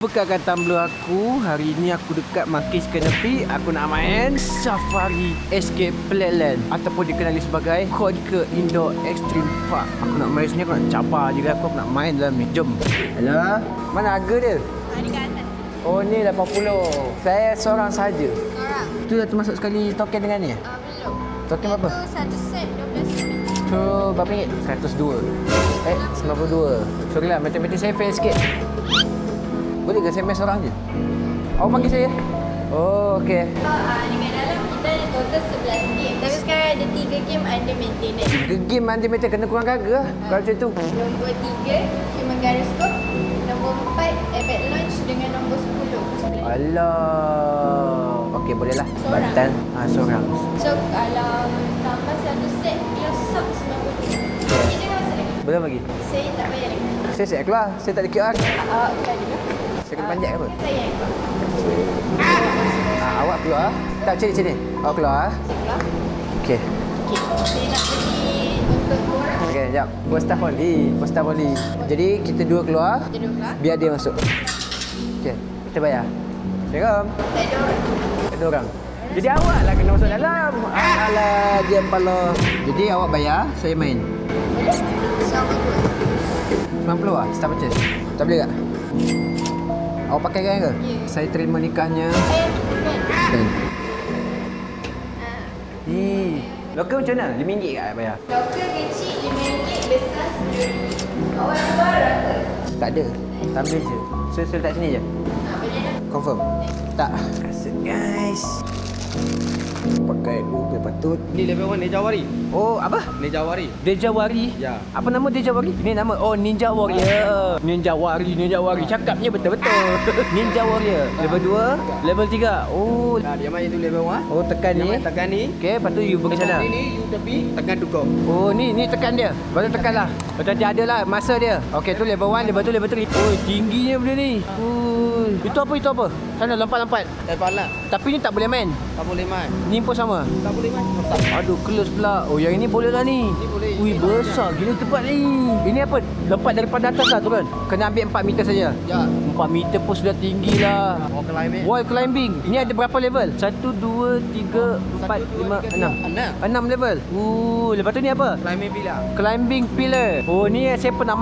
Bekal Tumblr aku, hari ni aku dekat Monkeys Canopy. Aku nak main Safari Escape Playland ataupun dikenali sebagai Kodke Indoor Extreme Park. Aku nak main sini, aku nak cabar juga aku nak main dalam ni. Jom. Hello. Mana harga dia? Di kat atas. Oh ni 80. Saya seorang saja. Seorang. Tu dah termasuk sekali token dengan ni? Belum. Token berapa? Itu satu set 12 Tu berapa ringgit? 102. 92. Sorry lah, matematik saya fail sikit. Boleh ke saya main seorang je? Awak panggil saya? Oh, okey. Dekat dalam kita ada total 11 game. Tapi sekarang ada 3 game under maintenance. Game anti-meter kena kurang harga lah. Kalau macam tu. Nombor 3, Human Gyroscope. Nombor 4, iPad Launch dengan nombor 10. Alah. Okey, boleh lah. Seorang? Bantan. Seorang. So, kalau tambah satu set, close sub 90. Kita kan masuk lagi. Boleh bagi? Saya tak bayar lagi. Saya keluar. Saya tak ada QR. Awak keluar dulu. Saya kena panjat ke apa? Saya yang keluar. Awak keluar. Tak, sini. Awak keluar. Saya keluar. Okey. Okey. Saya nak pergi untuk korang. Okey, sekejap. First staff only. First staff only. Jadi, kita dua keluar. Kita duduk keluar. Biar dia masuk. Okey. Kita bayar. Assalamualaikum. Tak ada orang. Ada orang. Jadi awak lah kena masuk dalam. Alah, diam pala. Jadi awak bayar, saya main. Boleh? Sama dua. 90 lah, start purchase. Tak boleh tak? Awak pakai kan ke? Ya. Saya terima nikahnya. Bukan. Dan. Ah. Lokal macam mana? RM5 kat bayar? Lokal kecil RM5, besar RM10. Awak keluar berapa? Tak ada. Tak boleh je. So letak sini je. Boleh dah. Confirm? Tak. Asyik guys. Pakai Google patut. Ni level 1 Ninja Wari. Oh, apa? Ninja Wari. Deja Wari? Ya. Apa nama Deja Wari? Ini nama, oh Ninja Warrior. Ninja Wari. Cakapnya betul-betul. Ninja Warrior. Level 2, level 3. Oh. Nah, dia main itu level 1. Oh, tekan Dia ni. main tekan ni. Okey, lepas tu you pergi sana. Ni you tepi, tekan tukar. Oh, ni tekan dia. Baru tekan lah. Lepas tu ada lah masa dia. Okey, tu level 1, level 2, level 3. Oh, tingginya benda ni. Oh. Itu apa? Sana lompat-lompat. Lepas lah. Tapi ni tak boleh main. Tak boleh main. Ni pun sama. Tak boleh main. Tak. Aduh, close pula. Oh, yang ini boleh lah ni. Ni boleh. Ui, besar gila tempat ni. Ini apa? Lompat daripada atas lah turun. Kena ambil 4 meter saja. Ya. 4 meter pun sudah tinggi lah. Mau climbing. Wall climbing. Ini ada berapa level? 1, 2, 3, 4, 5, 6. 6. 6 level. Lepas tu ni apa? Climbing bila. Climbing pillar. Oh, ni saya pernah